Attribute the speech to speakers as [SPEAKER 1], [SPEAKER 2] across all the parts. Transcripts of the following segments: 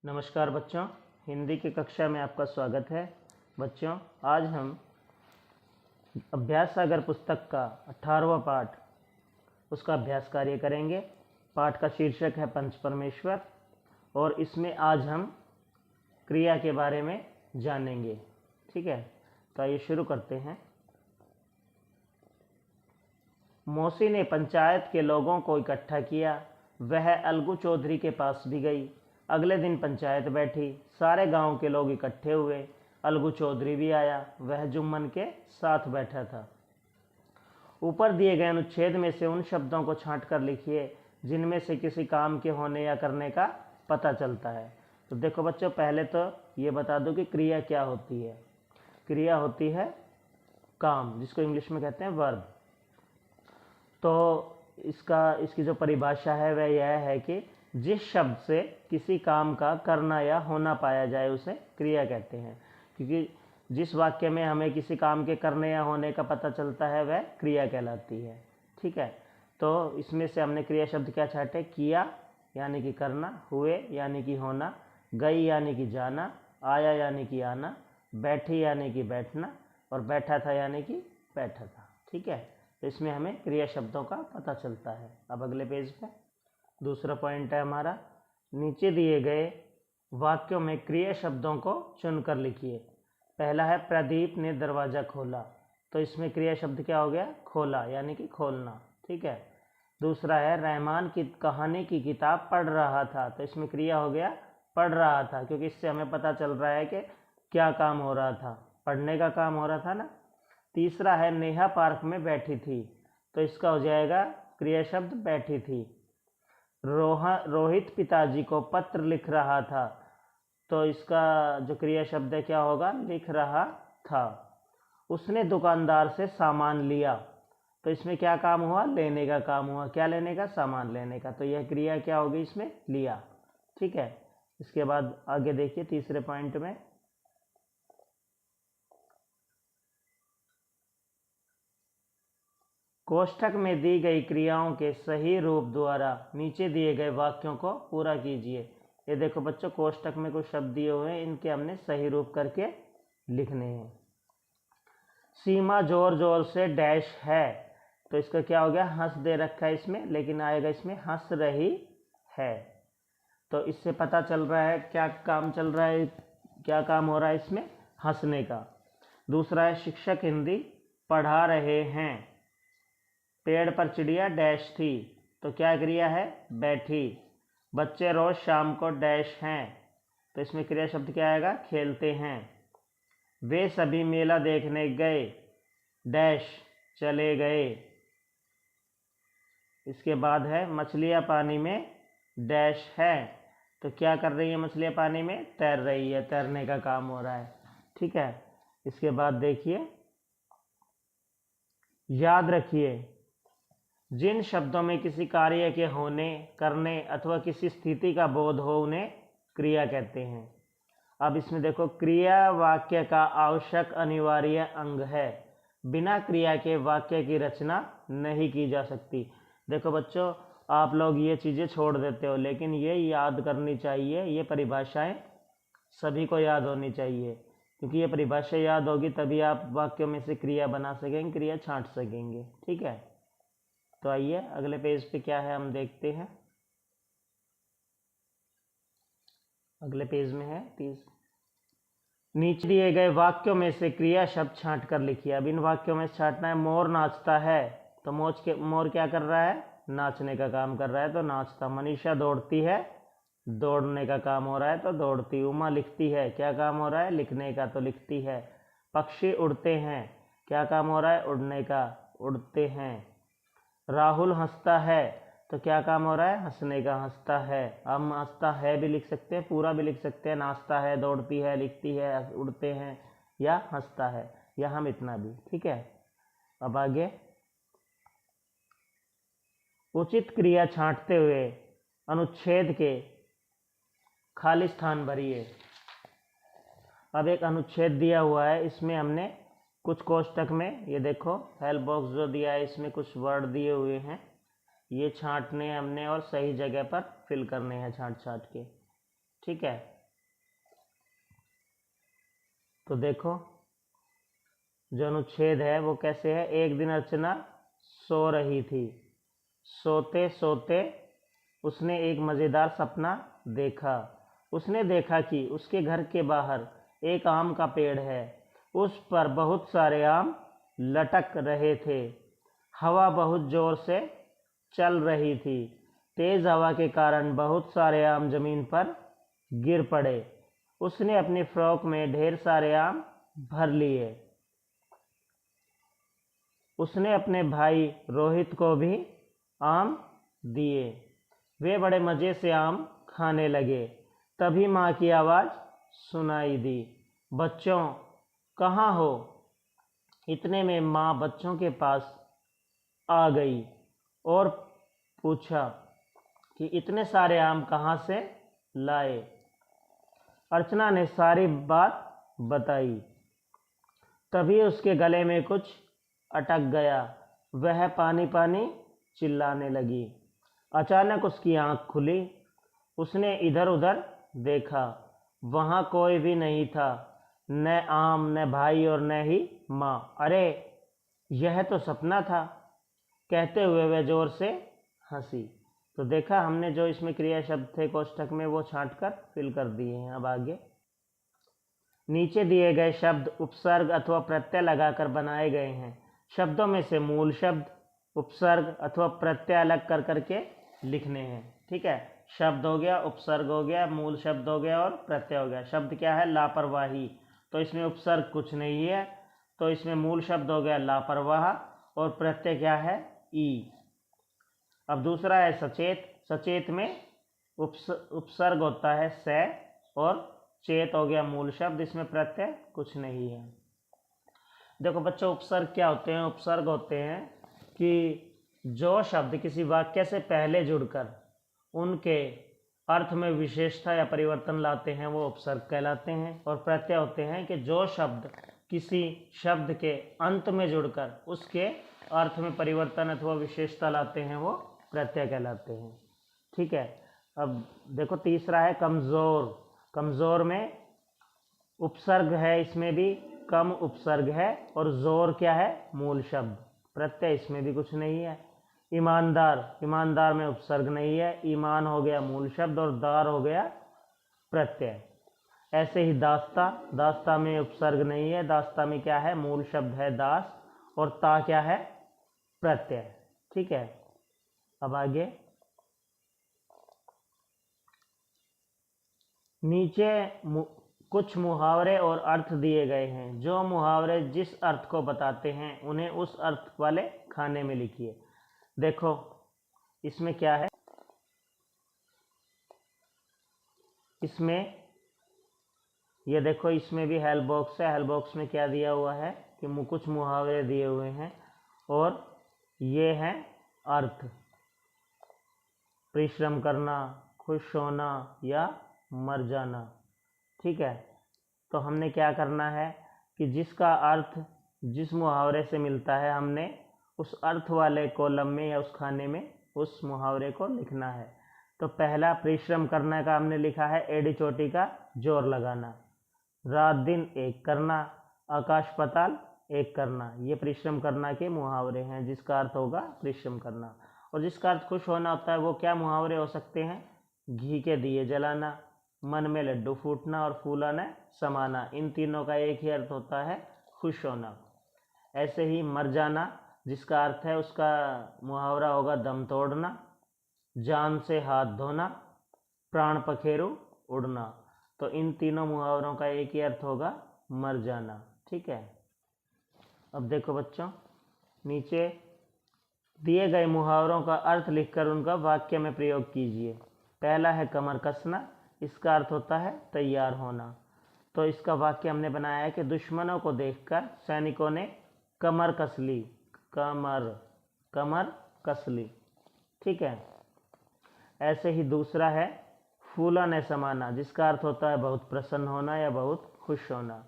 [SPEAKER 1] नमस्कार बच्चों, हिंदी की कक्षा में आपका स्वागत है। बच्चों, आज हम अभ्यास सागर पुस्तक का 18वां पाठ उसका अभ्यास कार्य करेंगे। पाठ का शीर्षक है पंच परमेश्वर और इसमें आज हम क्रिया के बारे में जानेंगे। ठीक है, तो आइए शुरू करते हैं। मौसी ने पंचायत के लोगों को इकट्ठा किया। वह अलगू चौधरी के पास भी गई। अगले दिन पंचायत बैठी। सारे गांव के लोग इकट्ठे हुए। अलगू चौधरी भी आया। वह जुम्मन के साथ बैठा था। ऊपर दिए गए अनुच्छेद में से उन शब्दों को छांट कर लिखिए जिनमें से किसी काम के होने या करने का पता चलता है। तो देखो बच्चों, पहले तो ये बता दो कि क्रिया क्या होती है। क्रिया होती है काम, जिसको इंग्लिश में कहते हैं वर्ब। तो इसकी जो परिभाषा है वह यह है कि जिस शब्द से किसी काम का करना या होना पाया जाए उसे क्रिया कहते हैं। क्योंकि जिस वाक्य में हमें किसी काम के करने या होने का पता चलता है वह क्रिया कहलाती है। ठीक है, तो इसमें से हमने क्रिया शब्द क्या छाटे? किया यानी कि करना, हुए यानी कि होना, गई यानी कि जाना, आया यानी कि आना, बैठी यानी कि बैठना और बैठा था यानी कि बैठा था। ठीक है, तो इसमें हमें क्रिया शब्दों का पता चलता है। अब अगले पेज पे दूसरा पॉइंट है हमारा, नीचे दिए गए वाक्यों में क्रिया शब्दों को चुनकर लिखिए। पहला है प्रदीप ने दरवाज़ा खोला। तो इसमें क्रिया शब्द क्या हो गया? खोला यानी कि खोलना। ठीक है। दूसरा है रहमान की कहानी की किताब पढ़ रहा था। तो इसमें क्रिया हो गया पढ़ रहा था, क्योंकि इससे हमें पता चल रहा है कि क्या काम हो रहा था, पढ़ने का काम हो रहा था ना। तीसरा है नेहा पार्क में बैठी थी। तो इसका हो जाएगा क्रिया शब्द बैठी थी। रोहित पिताजी को पत्र लिख रहा था। तो इसका जो क्रिया शब्द है क्या होगा? लिख रहा था। उसने दुकानदार से सामान लिया। तो इसमें क्या काम हुआ? लेने का काम हुआ। क्या लेने का? सामान लेने का। तो यह क्रिया क्या होगी इसमें? लिया। ठीक है, इसके बाद आगे देखिए तीसरे पॉइंट में, कोष्ठक में दी गई क्रियाओं के सही रूप द्वारा नीचे दिए गए वाक्यों को पूरा कीजिए। ये देखो बच्चों, कोष्ठक में कुछ शब्द दिए हुए हैं, इनके हमने सही रूप करके लिखने हैं। सीमा जोर जोर से डैश है। तो इसका क्या हो गया? हंस दे रखा है इसमें, लेकिन आएगा इसमें हंस रही है। तो इससे पता चल रहा है क्या काम चल रहा है, क्या काम हो रहा है इसमें? हंसने का। दूसरा है शिक्षक हिंदी पढ़ा रहे हैं। पेड़ पर चिड़िया डैश थी। तो क्या क्रिया है? बैठी। बच्चे रोज शाम को डैश हैं। तो इसमें क्रिया शब्द क्या आएगा? खेलते हैं। वे सभी मेला देखने गए डैश चले गए। इसके बाद है मछलियां पानी में डैश है। तो क्या कर रही है मछलियां? पानी में तैर रही है, तैरने का काम हो रहा है। ठीक है, इसके बाद देखिए, याद रखिए जिन शब्दों में किसी कार्य के होने, करने अथवा किसी स्थिति का बोध हो उन्हें क्रिया कहते हैं। अब इसमें देखो, क्रिया वाक्य का आवश्यक अनिवार्य अंग है। बिना क्रिया के वाक्य की रचना नहीं की जा सकती। देखो बच्चों, आप लोग ये चीज़ें छोड़ देते हो, लेकिन ये याद करनी चाहिए। ये परिभाषाएं सभी को याद होनी चाहिए, क्योंकि ये परिभाषा याद होगी तभी आप वाक्यों में से क्रिया बना सकेंगे, क्रिया छांट सकेंगे। ठीक है, तो आइए अगले पेज पे क्या है हम देखते हैं। अगले पेज में है नीचे दिए गए वाक्यों में से क्रिया शब्द छांट कर लिखिए। अब इन वाक्यों में छांटना है। मोर नाचता है। तो मोर क्या कर रहा है? नाचने का काम कर रहा है, तो नाचता। मनीषा दौड़ती है, दौड़ने का काम हो रहा है, तो दौड़ती। उमा लिखती है, क्या काम हो रहा है? लिखने का, तो लिखती है। पक्षी उड़ते हैं, क्या काम हो रहा है? उड़ने का, उड़ते हैं। राहुल हंसता है, तो क्या काम हो रहा है? हंसने का, हंसता है। हम हंसता है भी लिख सकते हैं, पूरा भी लिख सकते हैं। नाचता है, दौड़ती है, लिखती है, उड़ते हैं या हंसता है, या हम इतना भी। ठीक है, अब आगे उचित क्रिया छांटते हुए अनुच्छेद के खाली स्थान भरिए। अब एक अनुच्छेद दिया हुआ है, इसमें हमने कुछ कोष्टक में, ये देखो हेल्प बॉक्स जो दिया है इसमें कुछ वर्ड दिए हुए हैं, ये छांटने हमने और सही जगह पर फिल करने हैं छांट छांट के। ठीक है, तो देखो जो अनुच्छेद है वो कैसे है। एक दिन अर्चना सो रही थी। सोते सोते उसने एक मज़ेदार सपना देखा। उसने देखा कि उसके घर के बाहर एक आम का पेड़ है। उस पर बहुत सारे आम लटक रहे थे। हवा बहुत जोर से चल रही थी। तेज हवा के कारण बहुत सारे आम जमीन पर गिर पड़े। उसने अपनी फ्रॉक में ढेर सारे आम भर लिए। उसने अपने भाई रोहित को भी आम दिए। वे बड़े मज़े से आम खाने लगे। तभी माँ की आवाज़ सुनाई दी, बच्चों कहाँ हो। इतने में माँ बच्चों के पास आ गई और पूछा कि इतने सारे आम कहाँ से लाए। अर्चना ने सारी बात बताई। तभी उसके गले में कुछ अटक गया। वह पानी पानी चिल्लाने लगी। अचानक उसकी आंख खुली। उसने इधर उधर देखा। वहाँ कोई भी नहीं था, न आम, न भाई और न ही माँ। अरे यह तो सपना था, कहते हुए वह जोर से हंसी। तो देखा हमने जो इसमें क्रिया शब्द थे कोष्ठक में वो छांटकर फिल कर दिए हैं। अब आगे नीचे दिए गए शब्द उपसर्ग अथवा प्रत्यय लगाकर बनाए गए हैं। शब्दों में से मूल शब्द, उपसर्ग अथवा प्रत्यय अलग कर करके लिखने हैं। ठीक है, शब्द हो गया, उपसर्ग हो गया, मूल शब्द हो गया और प्रत्यय हो गया। शब्द क्या है, लापरवाही, तो इसमें उपसर्ग कुछ नहीं है, तो इसमें मूल शब्द हो गया लापरवाह और प्रत्यय क्या है, ई। अब दूसरा है सचेत। सचेत में उपसर्ग होता है से और चेत हो गया मूल शब्द, इसमें प्रत्यय कुछ नहीं है। देखो बच्चों, उपसर्ग क्या होते हैं। उपसर्ग होते हैं कि जो शब्द किसी वाक्य से पहले जुड़कर उनके अर्थ में विशेषता या परिवर्तन लाते हैं वो उपसर्ग कहलाते हैं। और प्रत्यय होते हैं कि जो शब्द किसी शब्द के अंत में जुड़कर उसके अर्थ में परिवर्तन अथवा विशेषता लाते हैं वो प्रत्यय कहलाते हैं। ठीक है, अब देखो तीसरा है कमज़ोर। कमज़ोर में उपसर्ग है, इसमें भी कम उपसर्ग है और जोर क्या है, मूल शब्द, प्रत्यय इसमें भी कुछ नहीं है। ईमानदार, ईमानदार में उपसर्ग नहीं है, ईमान हो गया मूल शब्द और दार हो गया प्रत्यय। ऐसे ही दास्ता, दास्ता में उपसर्ग नहीं है, दास्ता में क्या है, मूल शब्द है दास और ता क्या है, प्रत्यय। ठीक है, अब आगे नीचे कुछ मुहावरे और अर्थ दिए गए हैं। जो मुहावरे जिस अर्थ को बताते हैं उन्हें उस अर्थ वाले खाने में लिखिए। देखो इसमें क्या है, इसमें ये देखो इसमें भी हेल्प बॉक्स है। हेल्प बॉक्स में क्या दिया हुआ है कि कुछ मुहावरे दिए हुए हैं और ये हैं अर्थ। परिश्रम करना, खुश होना या मर जाना। ठीक है, तो हमने क्या करना है कि जिसका अर्थ जिस मुहावरे से मिलता है हमने उस अर्थ वाले कॉलम में या उस खाने में उस मुहावरे को लिखना है। तो पहला परिश्रम करने का हमने लिखा है एड़ी चोटी का जोर लगाना। रात दिन एक करना, आकाश पाताल एक करना, ये परिश्रम करना के मुहावरे हैं जिसका अर्थ होगा परिश्रम करना। और जिसका अर्थ खुश होना होता है वो क्या मुहावरे हो सकते हैं, घी के दिए जलाना, मन में लड्डू फूटना और फूला न समाना। इन तीनों का एक ही अर्थ होता है खुश होना। ऐसे ही मर जाना जिसका अर्थ है उसका मुहावरा होगा दम तोड़ना, जान से हाथ धोना, प्राण पखेरु उड़ना। तो इन तीनों मुहावरों का एक ही अर्थ होगा मर जाना। ठीक है, अब देखो बच्चों नीचे दिए गए मुहावरों का अर्थ लिखकर उनका वाक्य में प्रयोग कीजिए। पहला है कमर कसना, इसका अर्थ होता है तैयार होना। तो इसका वाक्य हमने बनाया है कि दुश्मनों को देखकर सैनिकों ने कमर कस ली। कमर, कमर कस ली। ठीक है, ऐसे ही दूसरा है फूला न समाना, जिसका अर्थ होता है बहुत प्रसन्न होना या बहुत खुश होना।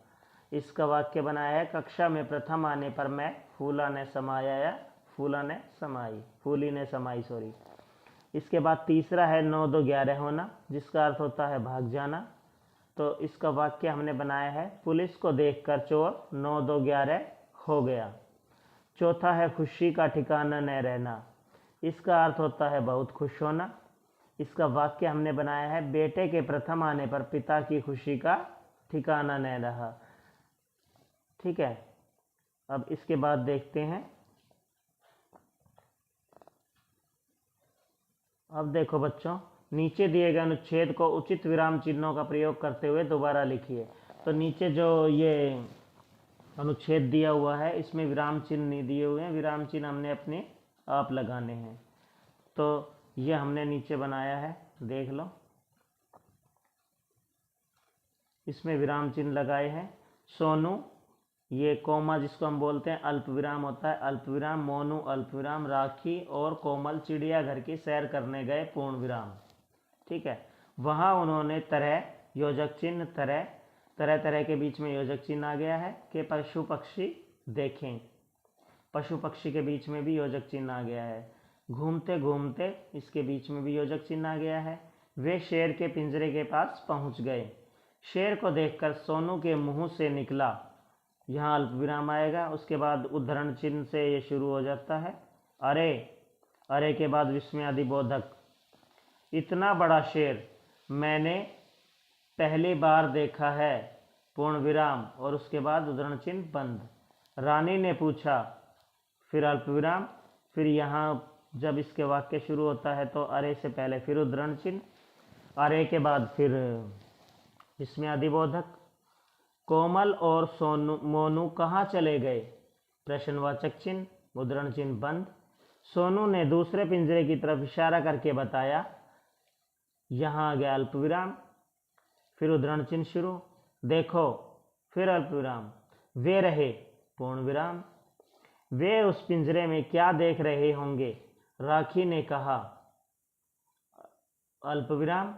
[SPEAKER 1] इसका वाक्य बनाया है कक्षा में प्रथम आने पर मैं फूला न समाया या फूला न समाई, फूली ने समाई, सॉरी। इसके बाद तीसरा है 9 2 11 होना, जिसका अर्थ होता है भाग जाना। तो इसका वाक्य हमने बनाया है, पुलिस को देखकर चोर 9-2-11 हो गया। चौथा है खुशी का ठिकाना न रहना। इसका अर्थ होता है बहुत खुश होना। इसका वाक्य हमने बनाया है, बेटे के प्रथम आने पर पिता की खुशी का ठिकाना न रहा। ठीक है, अब इसके बाद देखते हैं। अब देखो बच्चों, नीचे दिए गए अनुच्छेद को उचित विराम चिन्हों का प्रयोग करते हुए दोबारा लिखिए। तो नीचे जो ये अनुच्छेद दिया हुआ है इसमें विराम चिन्ह नहीं दिए हुए हैं, विराम चिन्ह हमने अपने आप लगाने हैं। तो ये हमने नीचे बनाया है, देख लो, इसमें विराम चिन्ह लगाए हैं। सोनू, ये कोमा जिसको हम बोलते हैं अल्प विराम होता है, अल्प विराम। मोनू अल्प विराम। राखी और कोमल चिड़ियाघर की सैर करने गए पूर्ण विराम। ठीक है, वहाँ उन्होंने तरह योजक चिन्ह, तरह तरह के बीच में योजक चिन्ह आ गया है कि पशु पक्षी देखें, पशु पक्षी के बीच में भी योजक चिन्ह आ गया है। घूमते घूमते, इसके बीच में भी योजक चिन्ह आ गया है। वे शेर के पिंजरे के पास पहुंच गए। शेर को देखकर सोनू के मुंह से निकला, यहाँ अल्प विराम आएगा। उसके बाद उद्धरण चिन्ह से ये शुरू हो जाता है, अरे। अरे के बाद विस्मयादिबोधक, इतना बड़ा शेर मैंने पहली बार देखा है, पूर्ण विराम। और उसके बाद उद्धरण चिन्ह बंद। रानी ने पूछा, फिर अल्प विराम। फिर यहाँ जब इसके वाक्य शुरू होता है तो अरे से पहले फिर उद्धरण चिन्ह, अरे के बाद फिर विस्मयादिबोधक। कोमल और मोनू कहाँ चले गए, प्रश्नवाचक चिन्ह, उद्धरण चिन्ह बंद। सोनू ने दूसरे पिंजरे की तरफ इशारा करके बताया, यहाँ आ गया अल्प विराम। फिर उद्धरण चिन्ह शुरू, देखो, फिर अल्प विराम। वे रहे, पूर्ण विराम। वे उस पिंजरे में क्या देख रहे होंगे, राखी ने कहा, अल्प विराम।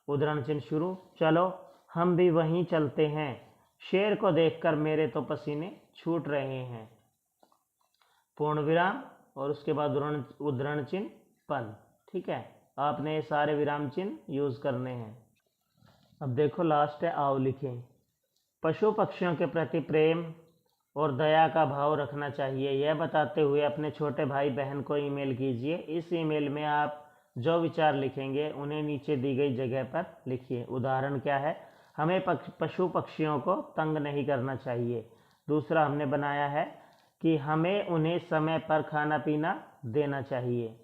[SPEAKER 1] उद्धरण चिन्ह शुरू, चलो हम भी वहीं चलते हैं, शेर को देखकर मेरे तो पसीने छूट रहे हैं, पूर्ण विराम। और उसके बाद उद्धरण चिन्ह बंद। ठीक है, आपने ये सारे विराम चिन्ह यूज करने हैं। अब देखो लास्ट है, आओ लिखें। पशु पक्षियों के प्रति प्रेम और दया का भाव रखना चाहिए, यह बताते हुए अपने छोटे भाई बहन को ईमेल कीजिए। इस ईमेल में आप जो विचार लिखेंगे उन्हें नीचे दी गई जगह पर लिखिए। उदाहरण क्या है, हमें पशु पक्षियों को तंग नहीं करना चाहिए। दूसरा हमने बनाया है कि हमें उन्हें समय पर खाना पीना देना चाहिए।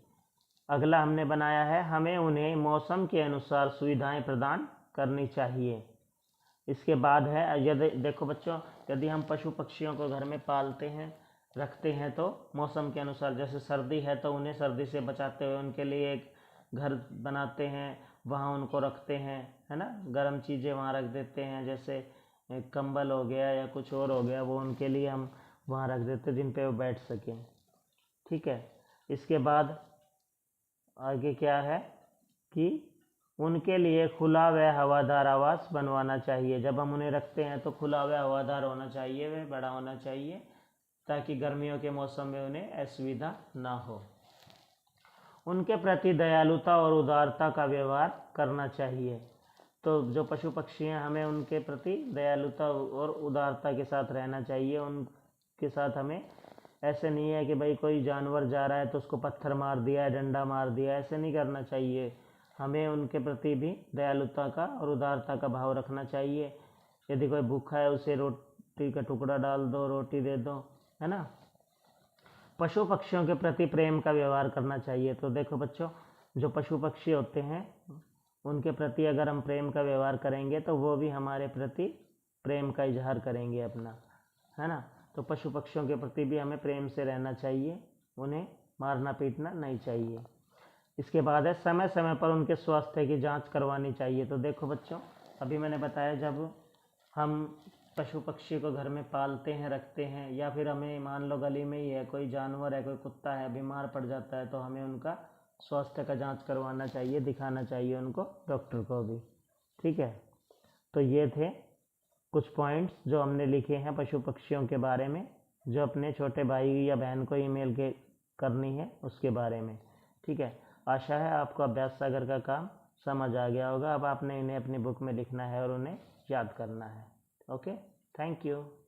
[SPEAKER 1] अगला हमने बनाया है, हमें उन्हें मौसम के अनुसार सुविधाएं प्रदान करनी चाहिए। इसके बाद है, यदि देखो बच्चों, यदि हम पशु पक्षियों को घर में पालते हैं, रखते हैं, तो मौसम के अनुसार, जैसे सर्दी है तो उन्हें सर्दी से बचाते हुए उनके लिए एक घर बनाते हैं, वहाँ उनको रखते हैं, है ना। गर्म चीज़ें वहाँ रख देते हैं, जैसे कंबल हो गया या कुछ और हो गया, वो उनके लिए हम वहाँ रख देते जिन पे वो बैठ सकें। ठीक है, इसके बाद आगे क्या है कि उनके लिए खुला व हवादार आवास बनवाना चाहिए। जब हम उन्हें रखते हैं तो खुला व हवादार होना चाहिए, वह बड़ा होना चाहिए, ताकि गर्मियों के मौसम में उन्हें असुविधा ना हो। उनके प्रति दयालुता और उदारता का व्यवहार करना चाहिए। तो जो पशु पक्षी हैं, हमें उनके प्रति दयालुता और उदारता के साथ रहना चाहिए। उनके साथ हमें ऐसे नहीं है कि भाई कोई जानवर जा रहा है तो उसको पत्थर मार दिया है, डंडा मार दिया, ऐसे नहीं करना चाहिए। हमें उनके प्रति भी दयालुता का और उदारता का भाव रखना चाहिए। यदि कोई भूखा है उसे रोटी का टुकड़ा डाल दो, रोटी दे दो, है ना। पशु पक्षियों के प्रति प्रेम का व्यवहार करना चाहिए। तो देखो बच्चों, जो पशु पक्षी होते हैं उनके प्रति अगर हम प्रेम का व्यवहार करेंगे तो वो भी हमारे प्रति प्रेम का इजहार करेंगे अपना, है ना। तो पशु पक्षियों के प्रति भी हमें प्रेम से रहना चाहिए, उन्हें मारना पीटना नहीं चाहिए। इसके बाद है, समय समय पर उनके स्वास्थ्य की जांच करवानी चाहिए। तो देखो बच्चों, अभी मैंने बताया, जब हम पशु पक्षी को घर में पालते हैं, रखते हैं, या फिर हमें मान लो गली में ही है कोई जानवर है, कोई कुत्ता है, बीमार पड़ जाता है, तो हमें उनका स्वास्थ्य का जांच करवाना चाहिए, दिखाना चाहिए उनको, डॉक्टर को भी। ठीक है, तो ये थे कुछ पॉइंट्स जो हमने लिखे हैं पशु पक्षियों के बारे में, जो अपने छोटे भाई या बहन को ईमेल के करनी है उसके बारे में। ठीक है, आशा है आपको अभ्यास सागर का काम समझ आ गया होगा। अब आपने इन्हें अपनी बुक में लिखना है और उन्हें याद करना है। Okay, thank you.